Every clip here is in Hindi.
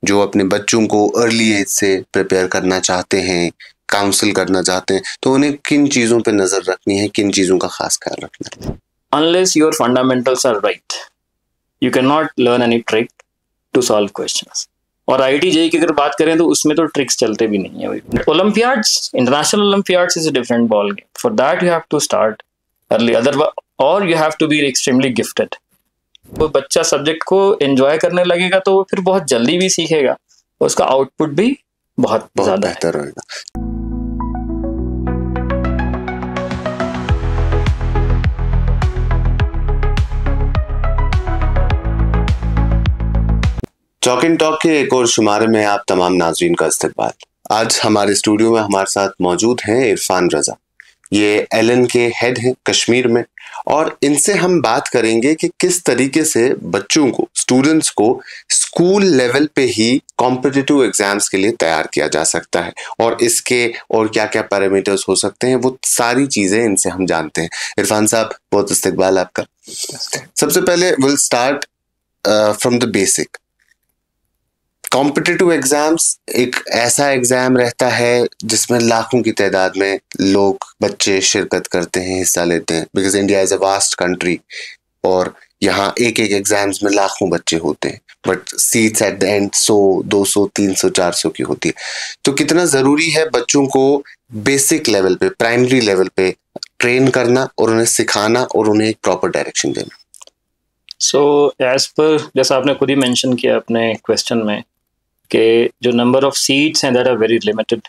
जो अपने बच्चों को अर्ली एज से प्रिपेयर करना चाहते हैं, काउंसिल करना चाहते हैं, तो उन्हें किन चीज़ों पे नज़र रखनी है, किन चीज़ों का खास ख्याल रखना है? Unless your fundamentals are right, you cannot learn any trick to solve questions. और IIT JEE की अगर बात करें तो उसमें तो ट्रिक्स चलते भी नहीं है. Olympiads, international Olympiads is a different ball game. For that you have to start early, or you have to be extremely gifted. वो बच्चा सब्जेक्ट को एंजॉय करने लगेगा तो वो फिर बहुत जल्दी भी सीखेगा, उसका आउटपुट भी बहुत ज्यादा बेहतर होगा. टॉक इन टॉक के एक और शुमारे में आप तमाम नाज़रीन का इस्तकबाल. आज हमारे स्टूडियो में हमारे साथ मौजूद हैं इरफान रज़ा. ये एलन के हेड हैं कश्मीर में, और इनसे हम बात करेंगे कि किस तरीके से बच्चों को, स्टूडेंट्स को स्कूल लेवल पे ही कॉम्पिटिटिव एग्जाम्स के लिए तैयार किया जा सकता है, और इसके और क्या क्या पैरामीटर्स हो सकते हैं, वो सारी चीज़ें इनसे हम जानते हैं. इरफान साहब, बहुत इस्तकबाल आपका. सबसे पहले will start from the basic. Competitive exams एक ऐसा एग्जाम रहता है जिसमें लाखों की तादाद में लोग, बच्चे शिरकत करते हैं, हिस्सा लेते हैं, because India is a vast country और यहाँ एक एक एग्जाम्स में लाखों बच्चे होते हैं, but seats at the end 100, 200, 300, 400 की होती है. तो कितना ज़रूरी है बच्चों को बेसिक लेवल पे, प्राइमरी लेवल पे ट्रेन करना और उन्हें सिखाना और उन्हें एक प्रॉपर डायरेक्शन देना. सो एज पर, जैसा आपने खुद ही मेंशन किया अपने क्वेश्चन में, कि जो नंबर ऑफ सीट्स हैं that are very limited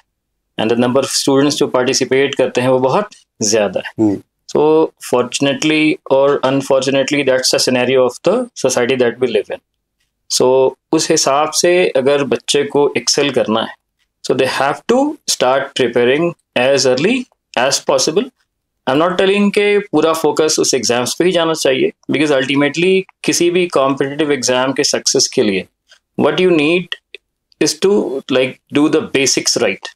and the number of students जो पार्टिसिपेट करते हैं वो बहुत ज़्यादा है. सो फॉर्चुनेटली और unfortunately that's the scenario of the society that we live in. So उस हिसाब से अगर बच्चे को एक्सेल करना है, so they have to start preparing as early as possible. I am not telling के पूरा फोकस उस एग्जाम्स पे ही जाना चाहिए, बिकॉज अल्टीमेटली किसी भी कॉम्पिटिटिव एग्जाम के सक्सेस के लिए what you need is to like do the basics right.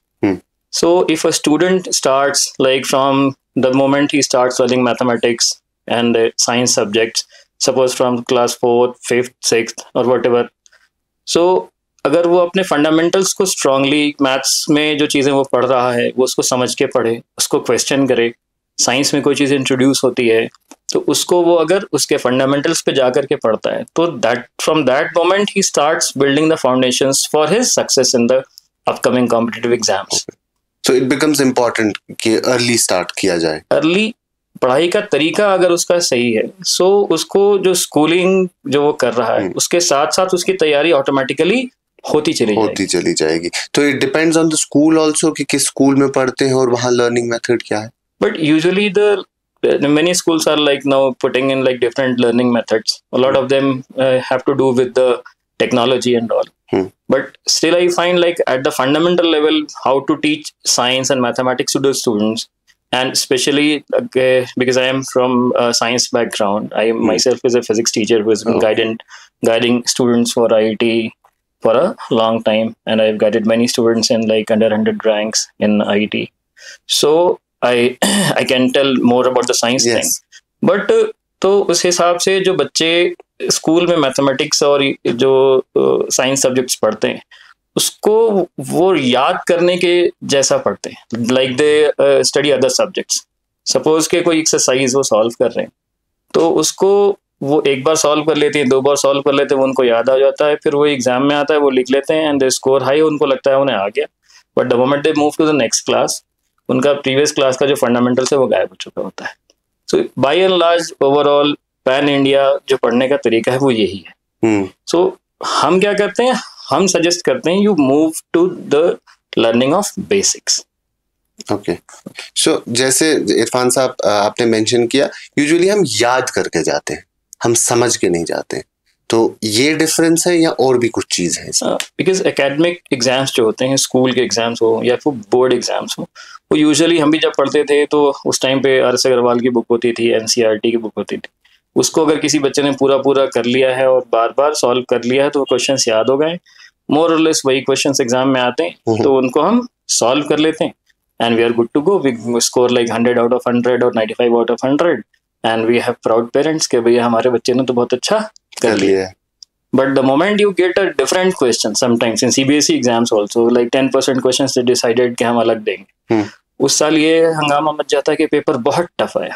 So if a student starts like from the moment he starts learning mathematics and science subjects, suppose from class 4th, 5th, 6th or whatever, so अगर वो अपने फंडामेंटल्स को स्ट्रांगली, मैथ्स में जो चीज़ें वो पढ़ रहा है वो उसको समझ के पढ़े, उसको क्वेश्चन करे, साइंस में कोई चीज़ इंट्रोड्यूस होती है तो उसको वो अगर उसके फंडामेंटल्स पे जाकर के पढ़ता है, तो that from that moment he starts building the foundations for his success in the upcoming competitive exams. So it becomes important कि अर्ली स्टार्ट किया जाए. अर्ली पढ़ाई का तरीका अगर उसका सही है, सो उसको जो स्कूलिंग जो वो कर रहा है उसके साथ साथ उसकी तैयारी ऑटोमेटिकली होती चली जाएगी. तो it depends on the school also कि किस स्कूल में पढ़ते हैं और वहाँ लर्निंग मेथड क्या है. But usually many schools are like now putting in like different learning methods. A lot of them have to do with the technology and all. But still I find like at the fundamental level how to teach science and mathematics to the students, and especially because I am from a science background, I myself is a physics teacher who has been guiding students for IIT for a long time, and I've guided many students in like under 100 ranks in IIT. So I can tell more about the science thing. But तो उस हिसाब से जो बच्चे स्कूल में मैथमेटिक्स और जो साइंस सब्जेक्ट्स पढ़ते हैं उसको वो याद करने के जैसा पढ़ते हैं, like they study other subjects. Suppose के कोई एक्सरसाइज वो सॉल्व कर रहे हैं तो उसको वो एक बार सॉल्व कर लेते हैं, 2 बार सॉल्व कर लेते हैं, वो उनको याद आ जाता है, फिर वो एग्जाम में आता है, वो लिख लेते हैं एंड दे स्कोर हाई, उनको लगता है उन्हें आ गया. But the moment they move to the next class, उनका प्रीवियस क्लास का जो फंडामेंटल्स है वो गायब हो चुका होता है. So by and large overall pan India जो पढ़ने का तरीका है वो यही है. सो हम क्या करते हैं, हम सजेस्ट करते हैं you move to the learning of basics. Okay. So जैसे इरफान साहब आपने मेंशन किया, यूजुअली हम याद करके जाते हैं, हम समझ के नहीं जाते हैं, तो ये डिफरेंस है या और भी कुछ चीज़ है? बिकॉज एकेडमिक एग्जाम्स जो होते हैं, स्कूल के एग्जाम्स हो या फिर बोर्ड एग्जाम्स हो, वो यूजुअली हम भी जब पढ़ते थे तो उस टाइम पे RS अग्रवाल की बुक होती थी, NCERT की बुक होती थी. उसको अगर किसी बच्चे ने पूरा कर लिया है और बार बार सॉल्व कर लिया है तो क्वेश्चंस याद हो गए, मोर और लेस वही क्वेश्चंस एग्जाम में आते हैं तो उनको हम सॉल्व कर लेते हैं and we are good to go. We score like 100 out of 100 और 95 out of 100 and we have proud parents के भैया हमारे बच्चे ने तो बहुत अच्छा कर लिया है. But the moment you get a different question, sometimes in CBSE exams also, like 10% questions they decided कि हम अलग देंगे, उस साल ये हंगामा मच जाता है कि पेपर बहुत टफ है.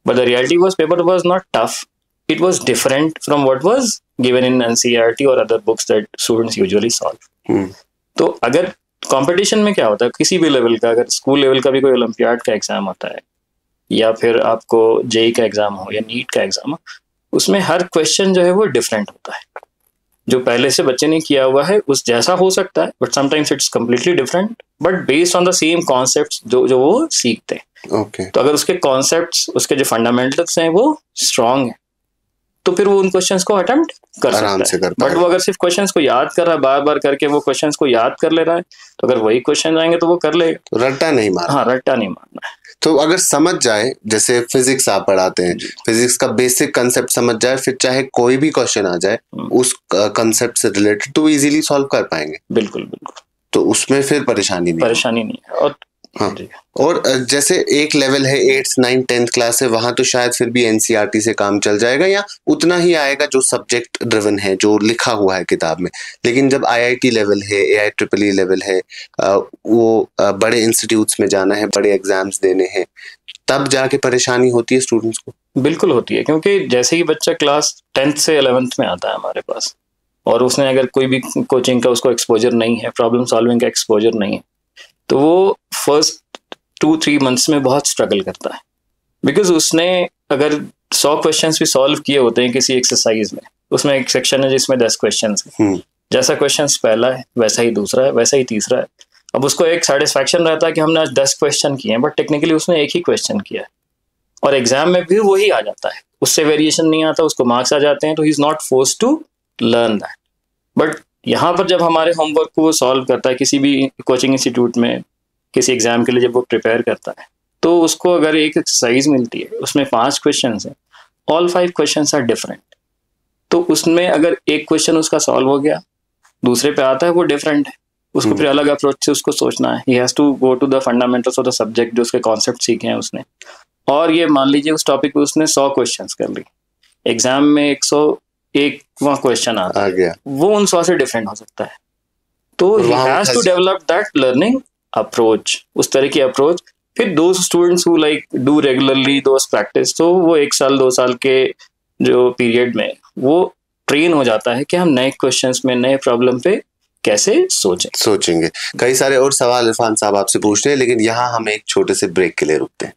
But the reality was paper was not tough. It was different from what was given in NCERT or other books that students usually solve. तो अगर कंपटीशन में क्या होता है, किसी भी लेवल का, अगर स्कूल लेवल का भी कोई ओलंपियाड का एग्जाम होता है या फिर आपको जेई का एग्जाम हो या नीट का एग्जाम हो, उसमें हर क्वेश्चन जो है वो डिफरेंट होता है. जो पहले से बच्चे ने किया हुआ है उस जैसा हो सकता है, but sometimes it's completely different, but based on the same concepts जो वो सीखते हैं. तो अगर उसके कॉन्सेप्ट्स, उसके जो फंडामेंटल्स हैं वो स्ट्रांग है, तो फिर वो उन क्वेश्चंस को अटेम्प्ट कर सकता है. बट वो अगर सिर्फ क्वेश्चंस को याद कर रहा है, बार बार करके वो क्वेश्चंस को याद कर ले रहा है, तो अगर वही क्वेश्चन आएंगे तो वो कर लेगा. तो रट्टा नहीं मारना. हाँ, रट्टा नहीं मारना है. तो अगर समझ जाए, जैसे फिजिक्स आप पढ़ाते हैं, फिजिक्स का बेसिक कंसेप्ट समझ जाए, फिर चाहे कोई भी क्वेश्चन आ जाए उस कंसेप्ट से रिलेटेड, तो इजीली सॉल्व कर पाएंगे. बिल्कुल बिल्कुल. तो उसमें फिर परेशानी नहीं है. हाँ. और जैसे एक लेवल है 8th 9th 10th क्लास है, वहां तो शायद फिर भी एनसीईआरटी से काम चल जाएगा या उतना ही आएगा जो सब्जेक्ट ड्रिवन है, जो लिखा हुआ है किताब में. लेकिन जब आईआईटी लेवल है, AIEEE लेवल है, वो बड़े इंस्टीट्यूट्स में जाना है, बड़े एग्जाम्स देने हैं, तब जाके परेशानी होती है स्टूडेंट्स को. बिल्कुल होती है, क्योंकि जैसे ही बच्चा क्लास 10th से 11th में आता है हमारे पास, और उसने अगर कोई भी कोचिंग का उसको एक्सपोजर नहीं है, प्रॉब्लम सॉल्विंग का एक्सपोजर नहीं है, तो वो फर्स्ट 2-3 मंथ्स में बहुत स्ट्रगल करता है. बिकॉज उसने अगर 100 क्वेश्चंस भी सॉल्व किए होते हैं किसी एक्सरसाइज में, उसमें एक सेक्शन है जिसमें 10 क्वेश्चंस हैं. जैसा क्वेश्चन पहला है वैसा ही दूसरा है, वैसा ही तीसरा है. अब उसको एक सेटिस्फैक्शन रहता है कि हमने आज 10 क्वेश्चन किए हैं, बट टेक्निकली उसने एक ही क्वेश्चन किया है, और एग्जाम में भी वही आ जाता है, उससे वेरिएशन नहीं आता, उसको मार्क्स आ जाते हैं, तो he is not force to learn that. But यहाँ पर जब हमारे होमवर्क को वो सॉल्व करता है किसी भी कोचिंग इंस्टीट्यूट में, किसी एग्जाम के लिए जब वो प्रिपेयर करता है, तो उसको अगर एक एक्सरसाइज मिलती है, उसमें 5 क्वेश्चन हैं, ऑल 5 क्वेश्चन आर डिफरेंट, तो उसमें अगर एक क्वेश्चन उसका सॉल्व हो गया, दूसरे पे आता है वो डिफरेंट है, उसको फिर अलग अप्रोच से उसको सोचना है. He has to go to the fundamentals of the subject, जो उसके कॉन्सेप्ट सीखे हैं उसने. और ये मान लीजिए उस टॉपिक पे उसने 100 क्वेश्चन कर ली, एग्जाम में 101वां क्वेश्चन आ गया, वो उन 100 से डिफरेंट हो सकता है. तो he has to develop that learning approach, उस तरह की अप्रोच. फिर those students who like do regularly those practice, तो वो 1 साल 2 साल के जो पीरियड में वो ट्रेन हो जाता है कि हम नए क्वेश्चंस में, नए प्रॉब्लम पे कैसे सोचेंगे. कई सारे और सवाल इरफान साहब आपसे पूछते हैं, लेकिन यहाँ हम एक छोटे से ब्रेक के लिए रुकते हैं.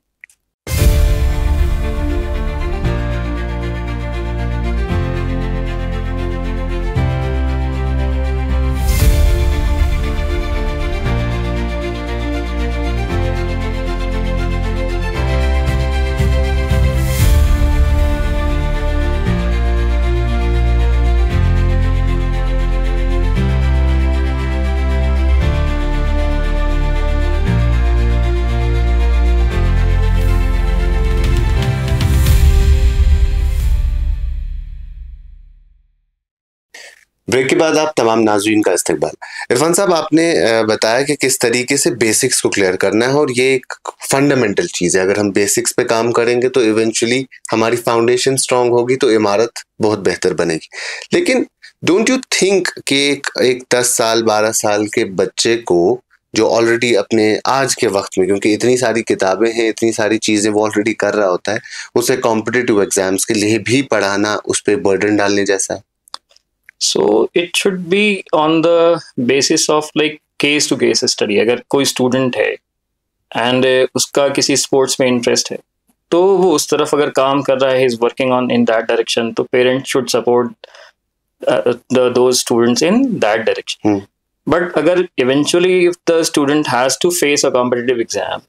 ब्रेक के बाद आप तमाम नाज़रीन का इस्तकबाल. इरफान साहब, आपने बताया कि किस तरीके से बेसिक्स को क्लियर करना है, और ये एक फंडामेंटल चीज़ है. अगर हम बेसिक्स पे काम करेंगे तो इवेंचुअली हमारी फाउंडेशन स्ट्रांग होगी, तो इमारत बहुत बेहतर बनेगी. लेकिन डोंट यू थिंक कि एक 10 साल 12 साल के बच्चे को, जो ऑलरेडी अपने आज के वक्त में, क्योंकि इतनी सारी किताबें हैं, इतनी सारी चीज़ें वो ऑलरेडी कर रहा होता है, उसे कॉम्पिटिटिव एग्जाम्स के लिए भी पढ़ाना उस पर बर्डन डालने जैसा है? So it should be on the basis of like case to case study. अगर कोई स्टूडेंट है एंड उसका किसी स्पोर्ट्स में इंटरेस्ट है, तो वो उस तरफ अगर काम कर रहा है, is working on in that direction, तो parents should support those students in that direction. But अगर eventually if the student has to face a competitive exam,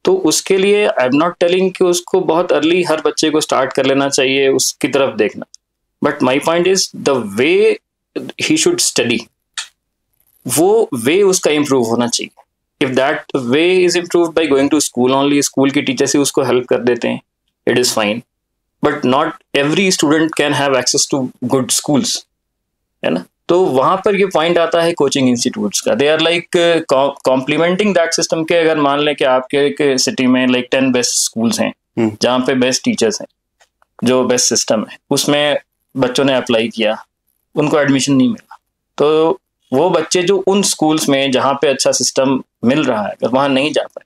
तो उसके लिए आई एम नॉट टेलिंग कि उसको बहुत अर्ली हर बच्चे को स्टार्ट कर लेना चाहिए उसकी तरफ देखना. But my point is the way he should study, वो way उसका improve होना चाहिए. If that way is improved by going to school only, school के टीचर से उसको help कर देते हैं, it is fine. But not every student can have access to good schools, है ना? तो वहाँ पर ये पॉइंट आता है कोचिंग इंस्टीट्यूट्स का. They are like complementing that system के. अगर मान लें कि आपके सिटी में लाइक 10 बेस्ट स्कूल्स हैं, जहाँ पे बेस्ट टीचर्स हैं, जो बेस्ट सिस्टम है, उसमें बच्चों ने अप्लाई किया, उनको एडमिशन नहीं मिला। तो वो बच्चे जो उन स्कूल्स में जहाँ पे अच्छा सिस्टम मिल रहा है, अगर वहाँ नहीं जा पाए,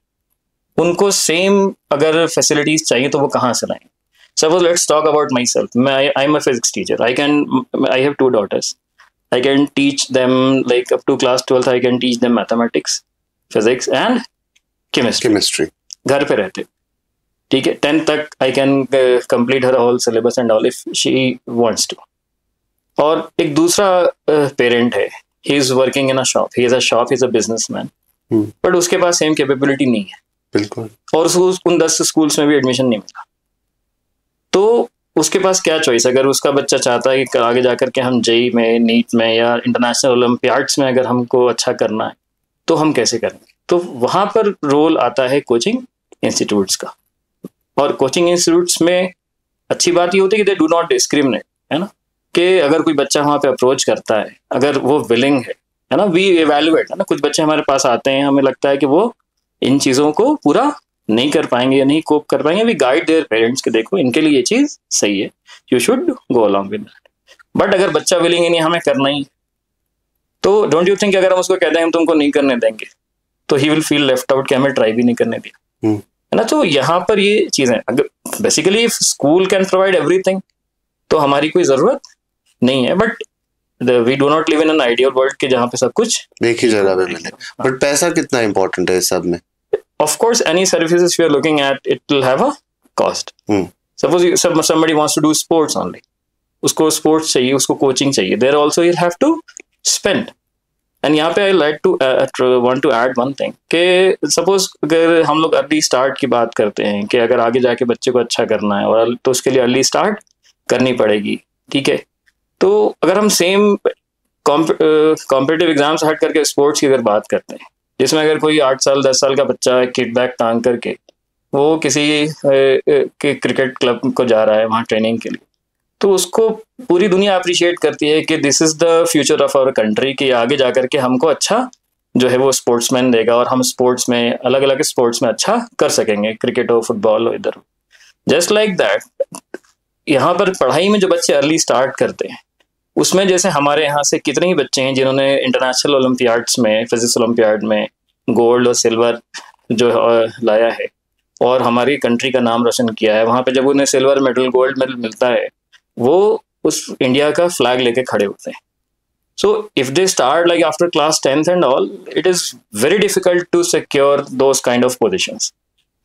उनको सेम अगर फैसिलिटीज चाहिए तो वो कहाँ से लाएंगे? Suppose let's talk about my self, I am a physics teacher, I have 2 daughters. I can teach them like up to class 12th. I can teach them mathematics, physics and chemistry. घर पे रहते, ठीक है। 10th तक I can complete her whole syllabus and all if she wants to. और एक दूसरा पेरेंट है, he is working in a shop, he is a shop, he is a businessman, but उसके पास सेम कैपेबिलिटी नहीं है, बिल्कुल, और उन 10 स्कूल्स में भी एडमिशन नहीं मिला। तो उसके पास क्या चॉइस? अगर उसका बच्चा चाहता है कि आगे जाकर के हम जेई में, नीट में या इंटरनेशनल ओलंपियाड्स में अगर हमको अच्छा करना है तो हम कैसे करेंगे? तो वहाँ पर रोल आता है कोचिंग इंस्टीट्यूट्स का। और कोचिंग इंस्टीट्यूट्स में अच्छी बात ये होती है कि दे डू नॉट डिस्क्रिमिनेट, है ना, कि अगर कोई बच्चा वहाँ पे अप्रोच करता है, अगर वो विलिंग है ना, वी एवेल्युएट, है ना। कुछ बच्चे हमारे पास आते हैं, हमें लगता है कि वो इन चीज़ों को पूरा नहीं कर पाएंगे या नहीं कोप कर पाएंगे, वी गाइड देयर पेरेंट्स कि देखो इनके लिए ये चीज सही है, you should go along with that. But अगर बच्चा विलिंग नहीं, हमें करना ही, तो डोंट यू थिंक अगर हम उसको कहते हैं हम तुमको नहीं करने देंगे तो he will feel left out कि हमें ट्राई भी नहीं करने दिया, है ना। तो यहाँ पर ये चीजें, अगर basically school can provide everything तो हमारी कोई जरूरत नहीं है, but we do not live in an ideal world कि जहाँ पे सब कुछ एक ही जगह पे मिले। बट पैसा कितना इंपॉर्टेंट है इस सब में? Of course, any services we are looking at, it will have a cost. Suppose somebody wants to do sports only, उसको sports चाहिए, उसको coaching चाहिए, there also you'll have to spend. And यहाँ पे I like to want to add one thing कि suppose अगर हम लोग early start की बात करते हैं कि अगर आगे जाके बच्चे को अच्छा करना है और तो उसके लिए early start करनी पड़ेगी, ठीक है। तो अगर हम same competitive exams हट करके sports की अगर बात करते हैं, जिसमें अगर कोई 8 साल 10 साल का बच्चा है, किट बैग टांग करके वो किसी के क्रिकेट क्लब को जा रहा है वहाँ ट्रेनिंग के लिए, तो उसको पूरी दुनिया अप्रिशिएट करती है कि this is the future of our country, कि आगे जाकर के हमको अच्छा जो है वो स्पोर्ट्समैन देगा और हम स्पोर्ट्स में, अलग अलग स्पोर्ट्स में अच्छा कर सकेंगे, क्रिकेट हो, फुटबॉल हो, इधर। जस्ट लाइक दैट यहाँ पर पढ़ाई में जो बच्चे अर्ली स्टार्ट करते हैं, उसमें जैसे हमारे यहाँ से कितने ही बच्चे हैं जिन्होंने इंटरनेशनल ओलंपियाड्स में, फिजिक्स ओलंपियाड में गोल्ड और सिल्वर जो लाया है और हमारी कंट्री का नाम रोशन किया है। वहाँ पे जब उन्हें सिल्वर मेडल, गोल्ड मेडल मिलता है, वो उस इंडिया का फ्लैग लेके खड़े होते हैं। So if they start like after class 10th and all, it is very difficult to secure those kind of positions.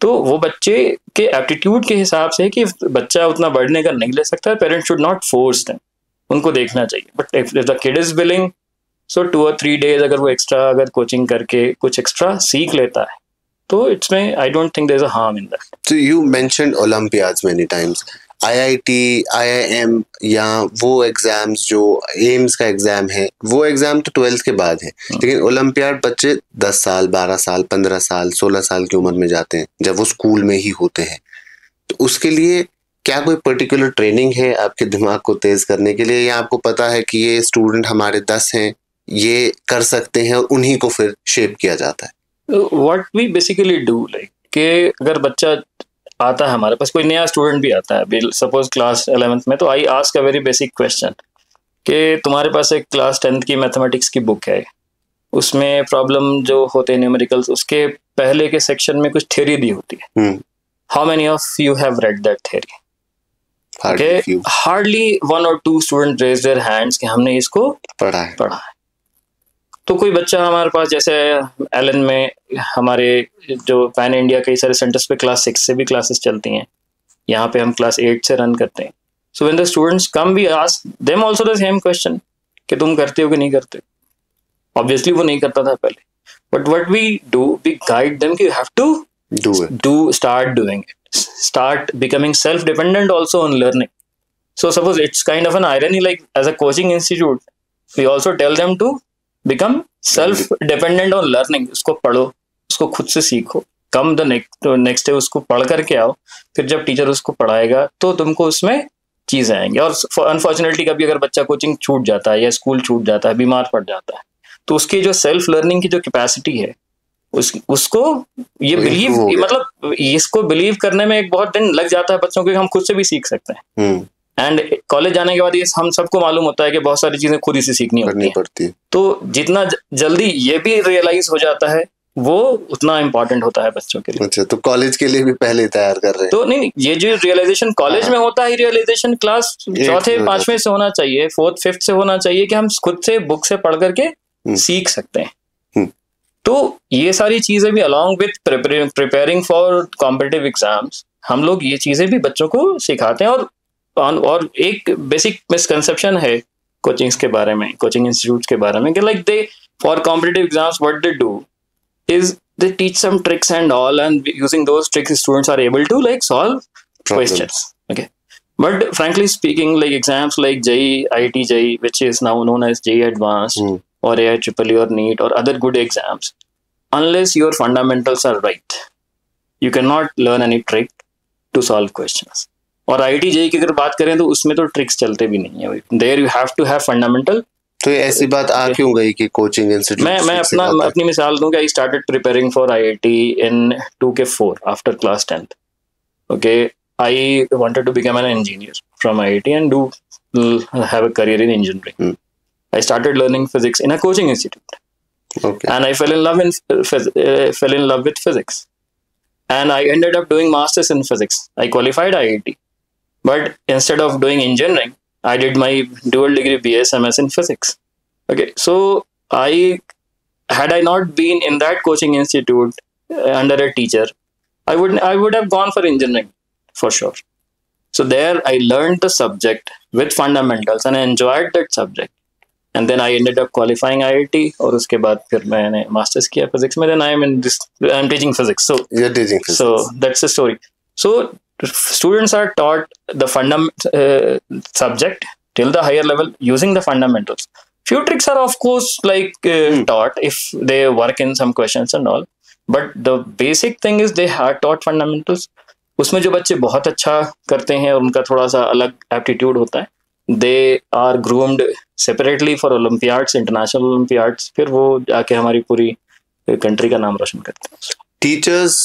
तो वो बच्चे के एप्टीट्यूड के हिसाब से कि बच्चा उतना बढ़ने का नहीं ले सकता है, parents should not force them, उनको देखना चाहिए। But if the kid is willing, so 2 or 3 days अगर वो एक्स्ट्रा अगर कोचिंग करके कुछ एक्स्ट्रा सीख लेता है तो इट्स में I don't think there is a harm in that. So you mentioned olympiads many times, IIT, IIM या वो एग्जाम्स जो एम्स का एग्जाम है, वो एग्जाम तो 12th के बाद है, लेकिन ओलंपियाड बच्चे 10 साल 12 साल 15 साल 16 साल की उम्र में जाते हैं जब वो स्कूल में ही होते हैं। तो उसके लिए क्या कोई पर्टिकुलर ट्रेनिंग है आपके दिमाग को तेज करने के लिए, या आपको पता है कि ये स्टूडेंट हमारे 10 हैं, ये कर सकते हैं और उन्हीं को फिर शेप किया जाता है? What we basically do like कि अगर बच्चा आता है हमारे पास, कोई नया स्टूडेंट भी आता है सपोज क्लास 11th में, तो I ask a very basic question कि तुम्हारे पास एक क्लास 10th की मैथमेटिक्स की बुक है, उसमें प्रॉब्लम जो होते हैं न्यूमेरिकल्स, उसके पहले के सेक्शन में कुछ थ्योरी दी होती है। How many of you have read that theory? Hardly 1 or 2 student raise their hands कि हमने इसको पढ़ा है। तो कोई बच्चा हमारे पास, जैसे एलन में हमारे जो पैन इंडिया कई सारे सेंटर्स पे क्लास 6 से भी क्लासेस चलती हैं, यहाँ पे हम क्लास 8 से रन करते हैं। So when the students come, we ask them also the same question कि तुम करते हो कि नहीं करते। ऑब्वियसली वो नहीं करता था पहले, but what we do, we guide them कि you have to start doing it, start becoming self dependent also on learning. So suppose it's kind of an irony, like as a coaching institute we also tell them to become self dependent on learning. उसको पढ़ो, उसको खुद से सीखो, कम द नेक्स्ट डे उसको पढ़ करके आओ, फिर जब टीचर उसको पढ़ाएगा तो तुमको उसमें चीज़ आएंगी। और अनफॉर्चुनेटली कभी अगर बच्चा कोचिंग छूट जाता है या स्कूल छूट जाता है, बीमार पड़ जाता है, तो उसकी जो सेल्फ लर्निंग की जो कैपेसिटी है उसको ये बिलीव, मतलब इसको बिलीव करने में एक बहुत दिन लग जाता है बच्चों को, हम खुद से भी सीख सकते हैं, एंड कॉलेज जाने के बाद ये हम सबको मालूम होता है कि बहुत सारी चीजें खुद ही से सीखनी पड़ती है। तो जितना जल्दी ये भी रियलाइज हो जाता है वो उतना इम्पोर्टेंट होता है बच्चों के लिए। अच्छा, तो कॉलेज के लिए भी पहले तैयार कर रहे हैं। तो नहीं, ये जो रियलाइजेशन कॉलेज में होता है, रियलाइजेशन क्लास चौथे पांचवें से होना चाहिए, फोर्थ फिफ्थ से होना चाहिए, कि हम खुद से बुक से पढ़ करके सीख सकते हैं। तो ये सारी चीजें भी along with preparing for competitive exams हम लोग ये चीजें भी बच्चों को सिखाते हैं। और एक बेसिक मिसकंसेप्शन है कोचिंग्स के बारे में, कोचिंग इंस्टीट्यूट्स के बारे में, कि like they for competitive exams what they do is they teach some tricks and all, and using those tricks students are able to like solve questions. Okay, but frankly speaking, like exams like JEE, IIT JEE, which is now known as JEE Advanced or AIEEE or NEET or other good exams, unless your fundamentals are right, you cannot learn any trick to solve questions. और IIT JEE की अगर बात करें तो उसमें तो ट्रिक्स चलते भी नहीं है। There you have to have fundamental. तो ऐसी बात आ क्यों गई कि कोचिंग इंस्टीट्यूट? मैं अपनी मिसाल दूं कि I started preparing for IIT in 2K4 after class 10th. Okay, I wanted to become an engineer from IIT and do have a career in engineering. I started learning physics in a coaching institute. Okay. And I fell in love with physics, and I ended up doing masters in physics. I qualified IIT, but instead of doing engineering, I did my dual degree BSMS in physics. Okay, so had I not been in that coaching institute under a teacher, I would have gone for engineering for sure. So there I learned the subject with fundamentals and I enjoyed that subject. And then I ended up qualifying IIT, और उसके बाद फिर मैंने masters किया physics में. Then I'm teaching physics. So you're teaching physics. So that's the story. So students are taught the subject till the higher level using the fundamentals. Few tricks are of course like taught if they work in some questions and all, but the basic thing is they are taught fundamentals. उसमें जो बच्चे बहुत अच्छा करते हैं और उनका थोड़ा सा अलग एप्टीट्यूड होता है, they are groomed separately for Olympiads, international Olympiads. फिर वो आके हमारी पूरी कंट्री का नाम रोशन करते हैं. टीचर्स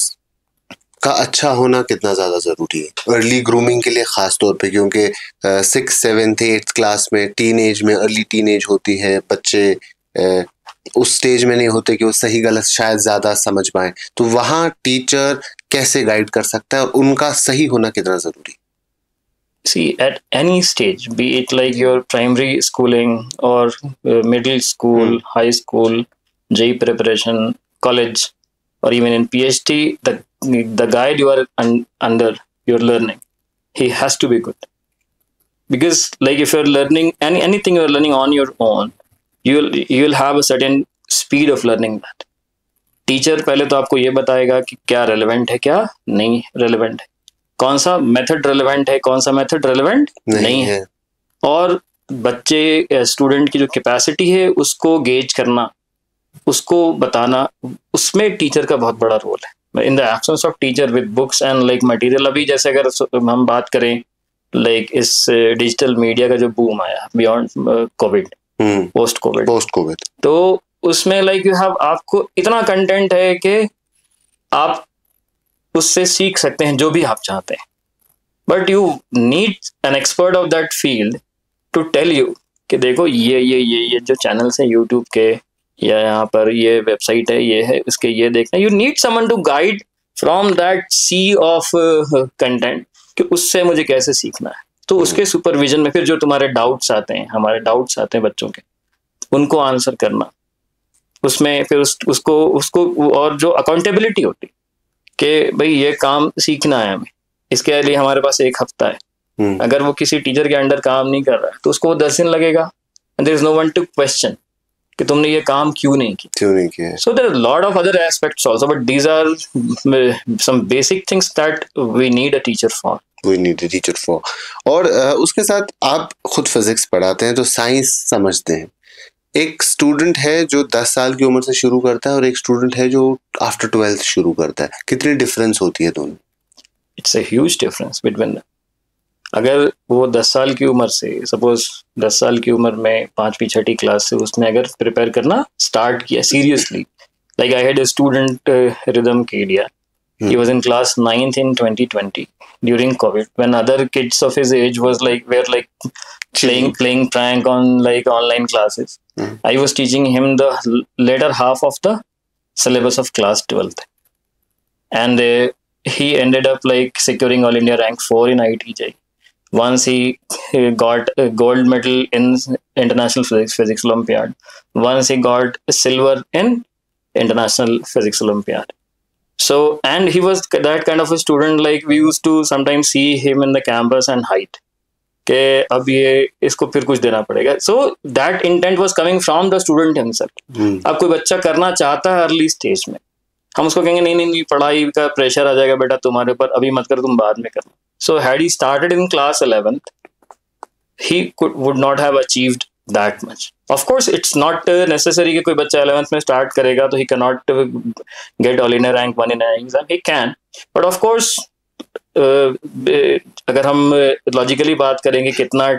का अच्छा होना कितना ज़्यादा ज़रूरी है अर्ली ग्रूमिंग के लिए, ख़ास तौर पे क्योंकि 6th 7th 8th क्लास में टीनेज में अर्ली टीनेज होती है, बच्चे उस स्टेज में नहीं होते कि वो सही गलत शायद ज़्यादा समझ पाएं, तो वहाँ टीचर कैसे गाइड कर सकता है और उनका सही होना कितना ज़रूरी? See, at any stage, be it like your primary schooling or middle school, high school, JEE preparation, college, or even in PhD, the guide you are under, you're learning, he has to be good. Because like if you're learning anything you're learning on your own, you'll have a certain speed of learning that. Teacher पहले तो आपको ये बताएगा कि क्या रेलेवेंट है, क्या नहीं रेलेवेंट है, कौन सा मेथड रेलेवेंट है, कौन सा मेथड रेलेवेंट नहीं है. और बच्चे स्टूडेंट की जो कैपेसिटी है उसको गेज करना, उसको बताना, उसमें टीचर का बहुत बड़ा रोल है. In the absence of teacher with books and like material, अभी जैसे अगर हम बात करें लाइक इस डिजिटल मीडिया का जो बूम आया बियॉन्ड कोविड, पोस्ट कोविड, तो उसमें लाइक यू हैव, आपको इतना कंटेंट है कि आप उससे सीख सकते हैं जो भी आप चाहते हैं, but you need an expert of that field to tell you कि देखो ये जो चैनल्स हैं यूट्यूब के, या यहाँ पर ये वेबसाइट है, ये है, इसके ये देखना. You need someone to guide from that sea of content कि उससे मुझे कैसे सीखना है. तो उसके सुपरविजन में फिर जो तुम्हारे डाउट्स आते हैं, हमारे डाउट्स आते हैं बच्चों के, उनको आंसर करना, उसमें फिर उसको और जो अकाउंटेबिलिटी होती कि भाई ये काम सीखना है हमें, इसके लिए हमारे पास 1 हफ्ता है. अगर वो किसी टीचर के अंडर काम नहीं कर रहा है तो उसको 10 दिन लगेगा. And there is no one to question कि तुमने ये काम क्यों नहीं किया. So there are lot of other aspects also, but these are some basic things that we need a teacher for. और उसके साथ आप खुद फिजिक्स पढ़ाते हैं तो साइंस समझते हैं. एक स्टूडेंट है जो 10 साल की उम्र से शुरू करता है और एक स्टूडेंट है जो आफ्टर 12th शुरू करता है, कितनी डिफरेंस होती है दोनों? It's a huge difference between. अगर वो 10 साल की उम्र से, सपोज 10 साल की उम्र में 5वीं 6ठी क्लास से उसने अगर प्रिपेयर करना स्टार्ट किया seriously, like I had a student rhythm Kedia, He was in class 9th in 2020 during COVID, when other kids of his age were like playing prank on like online classes. I was teaching him the later half of the syllabus of class 12th, and he ended up like securing All India rank 4 in IIT. Once he got a gold medal in International Physics Olympiad. Once he got silver in International Physics Olympiad. So, and he was that kind of a student, like we used to sometimes see him in the campus and hide के अब ये इसको फिर कुछ देना पड़ेगा. So that intent was coming from the student himself. अब कोई बच्चा करना चाहता है अर्ली स्टेज में, हम उसको कहेंगे नहीं नहीं नहीं पढ़ाई का प्रेशर आ जाएगा बेटा तुम्हारे ऊपर, अभी मत कर, तुम बाद में करना. So had he started in class 11th, he would not have achieved that much. Of course, it's not necessary कि कोई बच्चा 11th में start करेगा तो he cannot get All India rank 1 in an exam. He can, but of course, अगर हम logically बात करेंगे कितना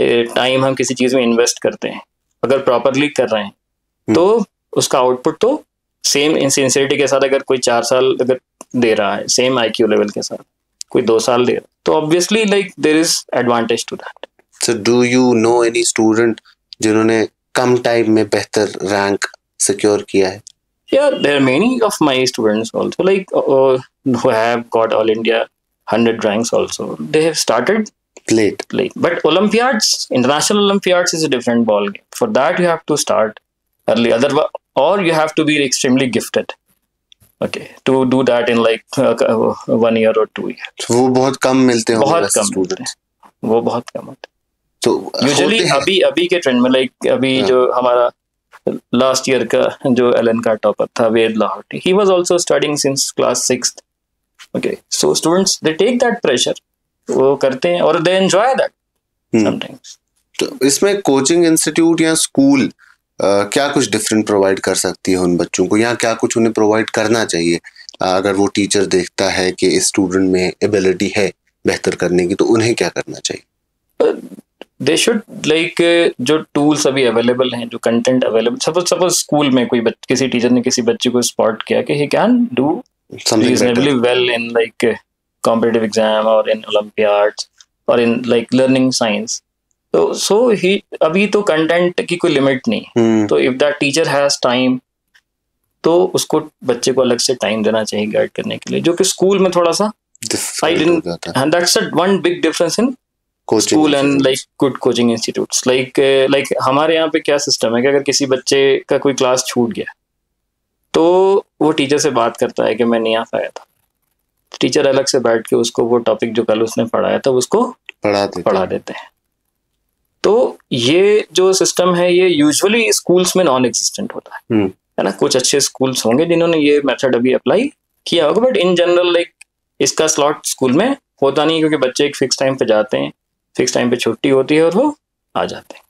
टाइम हम किसी चीज में इन्वेस्ट करते हैं, अगर प्रॉपरली कर रहे हैं तो उसका आउटपुट तो सेम सिंसियरिटी के साथ अगर कोई 4 साल अगर दे रहा है सेम IQ लेवल के साथ, कोई 2 साल दे रहा है, तो obviously like there is advantage to that. So do you know any student जिन्होंने कम टाइम में बेहतर रैंक सिक्योर किया है? Yeah, there are many of my students also like who have got All India 100 ranks also. They have started late. But Olympiads, international Olympiads is a different ball game. For that you have to start early, otherwise, or you have to be extremely gifted. Okay, to do that in like 1 year or 2 years. वो बहुत कम मिलते हैं. बहुत कम मिलते हैं, वो बहुत कम होते हैं. तो यूजुअली अभी के ट्रेंड में लाइक अभी जो हमारा लास्ट ईयर का जो एलन का टॉपर था Ved Lahoti, he was also studying since class 6th. Okay, so students they take that pressure, वो करते हैं और दे एंजॉय दैट समटाइम्स. तो इसमें कोचिंग इंस्टीट्यूट या स्कूल क्या कुछ डिफरेंट प्रोवाइड कर सकती है उन बच्चों को, या क्या कुछ उन्हें प्रोवाइड करना चाहिए अगर वो टीचर देखता है कि इस स्टूडेंट में एबिलिटी है बेहतर करने की, तो उन्हें क्या करना चाहिए? दे शुड लाइक जो टूल्स अभी अवेलेबल हैं, जो कंटेंट अवेलेबल, सपोज स्कूल में कोई किसी टीचर ने किसी बच्चे को स्पॉट किया कि he can do reasonably well in like competitive exam और इन ओलंपियाड्स और इन लाइक लर्निंग साइंस, तो सो ही अभी तो कंटेंट की कोई लिमिट नहीं. तो if that teacher has time तो उसको बच्चे को अलग से टाइम देना चाहिए गाइड करने के लिए, जो कि स्कूल में थोड़ा सा I didn't, and that's one big difference in school and like good coaching institutes. Like हमारे यहाँ पे क्या सिस्टम है कि अगर किसी बच्चे का कोई क्लास छूट गया तो वो टीचर से बात करता है कि मैं नहीं आ पाया था, टीचर अलग से बैठ के उसको वो टॉपिक जो कल उसने पढ़ाया था उसको पढ़ा देते हैं. तो ये जो सिस्टम है ये यूजुअली स्कूल्स में नॉन एग्जिस्टेंट होता है ना. कुछ अच्छे स्कूल्स होंगे जिन्होंने ये मेथड अभी अप्लाई किया होगा, बट इन जनरल लाइक इसका स्लॉट स्कूल में होता नहीं, क्योंकि बच्चे एक फिक्स टाइम पे जाते हैं, फिक्स टाइम पे छुट्टी होती है और वो आ जाते हैं.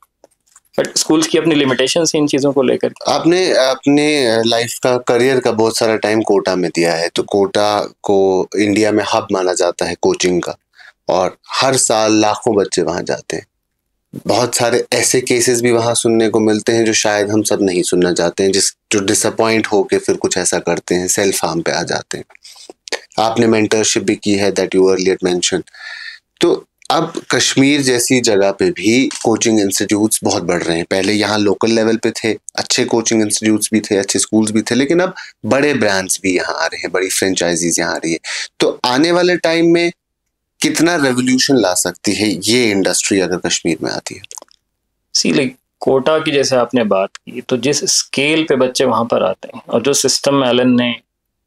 बट स्कूल्स की अपनी लिमिटेशंस हैं इन चीज़ों को लेकर. आपने अपने लाइफ का करियर का बहुत सारा टाइम कोटा में दिया है, तो कोटा को इंडिया में हब माना जाता है कोचिंग का, और हर साल लाखों बच्चे वहाँ जाते हैं. बहुत सारे ऐसे केसेस भी वहाँ सुनने को मिलते हैं जो शायद हम सब नहीं सुनना चाहते हैं, जो डिसअपॉइंट होके फिर कुछ ऐसा करते हैं, सेल्फ हार्म पे आ जाते हैं. आपने मेंटरशिप भी की है, दैट यू अर्लियर मेंशन. तो अब कश्मीर जैसी जगह पे भी कोचिंग इंस्टीट्यूट्स बहुत बढ़ रहे हैं. पहले यहाँ लोकल लेवल पे थे, अच्छे कोचिंग इंस्टीट्यूट्स भी थे, अच्छे स्कूल्स भी थे, लेकिन अब बड़े ब्रांड्स भी यहाँ आ रहे हैं, बड़ी फ्रेंचाइजीज यहाँ आ रही है. तो आने वाले टाइम में कितना रेवोल्यूशन ला सकती है ये इंडस्ट्री अगर कश्मीर में आती है? सी लाइक कोटा की जैसे आपने बात की, तो जिस स्केल पे बच्चे वहाँ पर आते हैं और जो सिस्टम एलन ने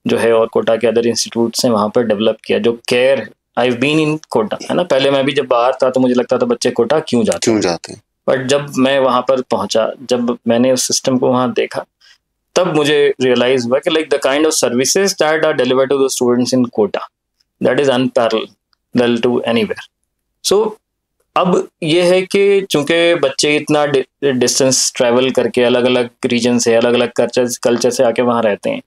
जो है और कोटा के अदर इंस्टीट्यूट्स ने वहाँ पर डेवलप किया, जो केयर है, I have been in Kota, है ना. पहले मैं भी जब बाहर था तो मुझे लगता था बच्चे कोटा क्यों जाते हैं, बट जब मैं वहाँ पर पहुंचा, जब मैंने उस सिस्टम को वहाँ देखा, तब मुझे रियलाइज हुआ कि like the kind of services that are delivered to the students in Kota, that is unparalleled to anywhere. So अब ये है कि चूंकि बच्चे इतना डिस्टेंस ट्रैवल करके अलग अलग रीजन से, अलग अलग कल्चर से आके वहाँ रहते हैं,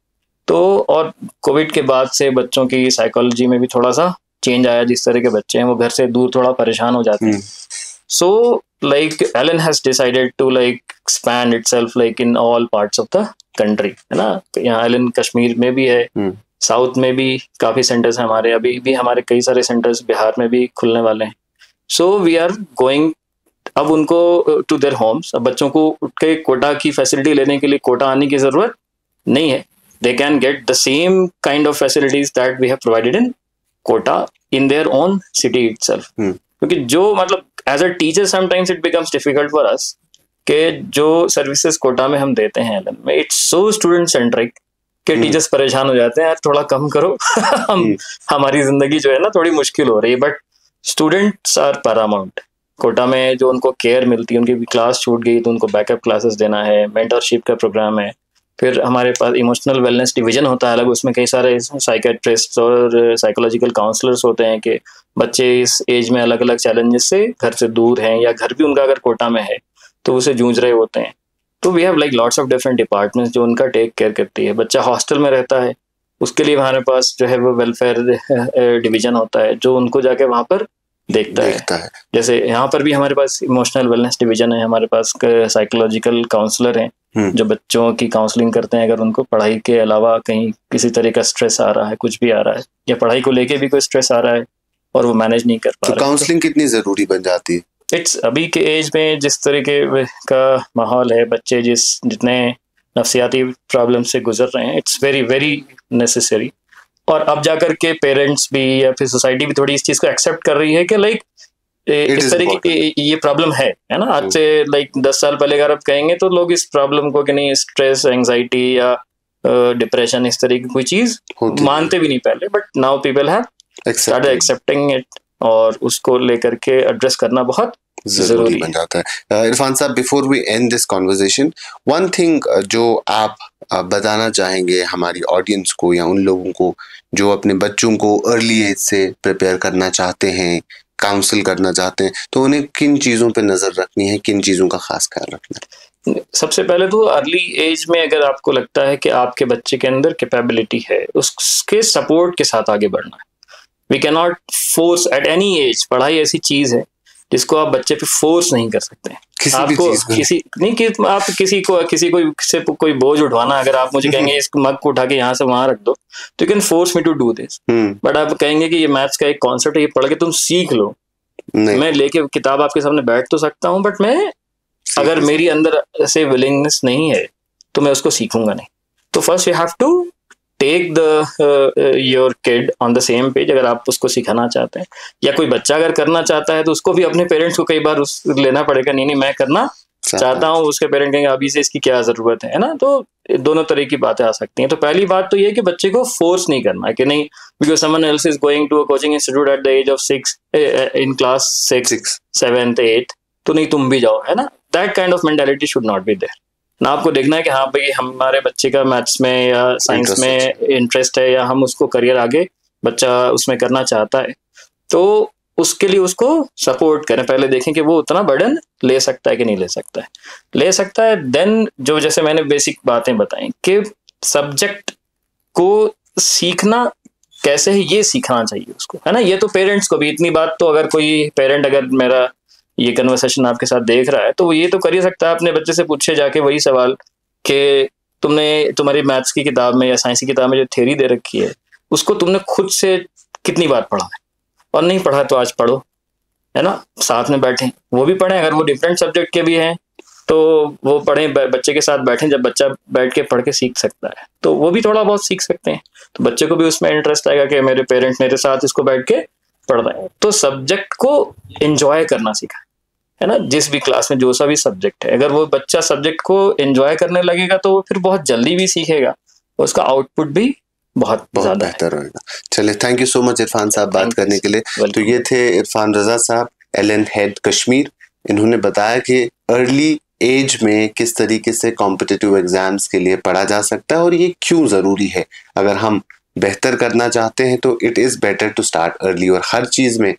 तो और कोविड के बाद से बच्चों की साइकोलॉजी में भी थोड़ा सा चेंज आया. जिस तरह के बच्चे हैं वो घर से दूर थोड़ा परेशान हो जाते हैं. So like Allen has decided to like expand itself like in all parts of the country, है ना. यहाँ एलन कश्मीर में भी है, साउथ में भी काफ़ी सेंटर्स हैं हमारे, अभी भी हमारे कई सारे सेंटर्स बिहार में भी खुलने वाले हैं। सो वी आर गोइंग अब उनको टू देयर होम्स। अब बच्चों को उठ के कोटा की फैसिलिटी लेने के लिए कोटा आने की ज़रूरत नहीं है। They can get the same kind of facilities that we have provided in Kota in their own city itself. क्योंकि जो मतलब as a teacher sometimes it becomes difficult for us कि जो सर्विसेज कोटा में हम देते हैं एलन में, इट्स सो स्टूडेंट सेंट्रिक कि टीचर्स परेशान हो जाते हैं, यार थोड़ा कम करो हमारी जिंदगी जो है ना थोड़ी मुश्किल हो रही है। But students are paramount. Kota में जो उनको केयर मिलती है, उनकी क्लास छूट गई तो उनको बैकअप क्लासेस देना है, मेंटरशिप का प्रोग्राम है, फिर हमारे पास इमोशनल वेलनेस डिवीजन होता है अलग, उसमें कई सारे साइकेट्रिस्ट और साइकोलॉजिकल काउंसलर्स होते हैं कि बच्चे इस एज में अलग अलग चैलेंजेस से घर से दूर हैं या घर भी उनका अगर कोटा में है तो उसे जूझ रहे होते हैं। तो we have like lots of different departments जो उनका टेक केयर करती है। बच्चा हॉस्टल में रहता है, उसके लिए हमारे पास जो है वो वेलफेयर डिवीजन होता है जो उनको जाके वहाँ पर देखता है। जैसे यहाँ पर भी हमारे पास इमोशनल वेलनेस डिवीजन है, हमारे पास साइकोलॉजिकल काउंसलर हैं जो बच्चों की काउंसलिंग करते हैं अगर उनको पढ़ाई के अलावा कहीं किसी तरह का स्ट्रेस आ रहा है, कुछ भी आ रहा है या पढ़ाई को लेके भी कोई स्ट्रेस आ रहा है और वो मैनेज नहीं कर पा रहा है। काउंसलिंग कितनी जरूरी बन जाती है? इट्स अभी के एज में जिस तरीके का माहौल है, बच्चे जितने नफ्सियाती प्रॉब्लम से गुजर रहे हैं, इट्स वेरी वेरी नेसेसरी। और अब जाकर के पेरेंट्स भी या फिर सोसाइटी भी थोड़ी इस चीज को एक्सेप्ट कर रही है कि लाइक इस तरीके की ये प्रॉब्लम है ना। आज से लाइक 10 साल पहले अगर आप कहेंगे तो लोग इस प्रॉब्लम को कि नहीं स्ट्रेस, एंजाइटी या डिप्रेशन इस तरह की कोई चीज मानते भी नहीं पहले, but now people have started accepting it और उसको लेकर के एड्रेस करना बहुत जरूरी बन जाता है। इरफान साहब, before we end this conversation, one thing जो आप बताना चाहेंगे हमारी ऑडियंस को या उन लोगों को जो अपने बच्चों को अर्ली एज से प्रिपेयर करना चाहते हैं, काउंसिल करना चाहते हैं, तो उन्हें किन चीज़ों पे नज़र रखनी है, किन चीज़ों का खास ख्याल रखना है? सबसे पहले तो अर्ली एज में अगर आपको लगता है कि आपके बच्चे के अंदर कैपेबिलिटी है, उसके सपोर्ट के साथ आगे बढ़ना है। We can not force at any age. पढ़ाई ऐसी चीज है जिसको आप बच्चे पे फोर्स नहीं कर सकते। आपको किसी नहीं कि आप किसी को से कोई बोझ उठवाना, अगर आप मुझे कहेंगे इस मग को उठा के यहाँ से वहां रख दो तो you can force me to do this. बट आप कहेंगे कि ये मैथ्स का एक कॉन्सेप्ट है, ये पढ़ के तुम सीख लो। मैं लेके किताब आपके सामने बैठ तो सकता हूँ, बट मैं अगर मेरी अंदर ऐसे विलिंगनेस नहीं है तो मैं उसको सीखूंगा नहीं। तो first you have to take your kid on the same page. अगर आप उसको सिखाना चाहते हैं या कोई बच्चा अगर करना चाहता है तो उसको भी अपने पेरेंट्स को कई बार लेना पड़ेगा, नहीं मैं करना चाहता हूँ, उसके पेरेंट कहेंगे अभी से इसकी क्या जरूरत है ना। तो दोनों तरह की बातें आ सकती हैं। तो पहली बात तो ये है कि बच्चे को फोर्स नहीं करना कि नहीं because someone else is going to a coaching institute at the age of 6 in class 6, 7th, 8 तो नहीं तुम भी जाओ, है ना। That kind of mentality should not be there. ना आपको देखना है कि हाँ भाई हमारे बच्चे का मैथ्स में या साइंस में इंटरेस्ट है या हम उसको करियर आगे बच्चा उसमें करना चाहता है, तो उसके लिए उसको सपोर्ट करें। पहले देखें कि वो उतना बर्डन ले सकता है कि नहीं ले सकता है। ले सकता है देन जो जैसे मैंने बेसिक बातें बताई कि सब्जेक्ट को सीखना कैसे है ये सीखना चाहिए उसको, है ना। ये तो पेरेंट्स को भी इतनी बात तो अगर कोई पेरेंट अगर मेरा ये कन्वर्सेशन आपके साथ देख रहा है तो ये तो कर ही सकता है, अपने बच्चे से पूछे जाके वही सवाल कि तुम्हारी मैथ्स की किताब में या साइंस की किताब में जो थ्योरी दे रखी है उसको तुमने खुद से कितनी बार पढ़ा है, और नहीं पढ़ा तो आज पढ़ो, है ना। साथ में बैठें, वो भी पढ़ें, अगर वो डिफरेंट सब्जेक्ट के भी हैं तो वो पढ़ें, बच्चे के साथ बैठें। जब बच्चा बैठ के पढ़ के सीख सकता है तो वो भी थोड़ा बहुत सीख सकते हैं, तो बच्चे को भी उसमें इंटरेस्ट आएगा कि मेरे पेरेंट्स मेरे साथ इसको बैठ के पढ़ रहे हैं। तो सब्जेक्ट को एंजॉय करना सीखा, है ना। जिस भी क्लास में जो सा भी सब्जेक्ट है, अगर वो बच्चा सब्जेक्ट को एंजॉय करने लगेगा तो वो फिर बहुत जल्दी भी सीखेगा, उसका आउटपुट भी बहुत बेहतर होगा। चलिए, thank you so much Irfan साहब बात करने के लिए। तो ये थे इरफान रजा साहब, एलन हेड कश्मीर। इन्होंने बताया कि अर्ली एज में किस तरीके से कॉम्पिटिटिव एग्जाम्स के लिए पढ़ा जा सकता है और ये क्यों ज़रूरी है। अगर हम बेहतर करना चाहते हैं तो it is better to start early. और हर चीज़ में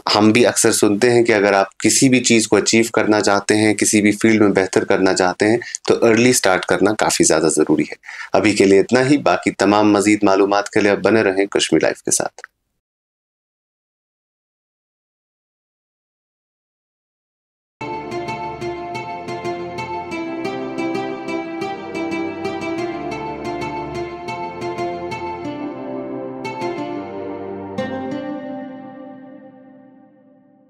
हम भी अक्सर सुनते हैं कि अगर आप किसी भी चीज़ को अचीव करना चाहते हैं, किसी भी फील्ड में बेहतर करना चाहते हैं तो अर्ली स्टार्ट करना काफ़ी ज़्यादा ज़रूरी है। अभी के लिए इतना ही। बाकी तमाम मज़ीद मालूमात के लिए आप बने रहें कश्मीर लाइफ के साथ।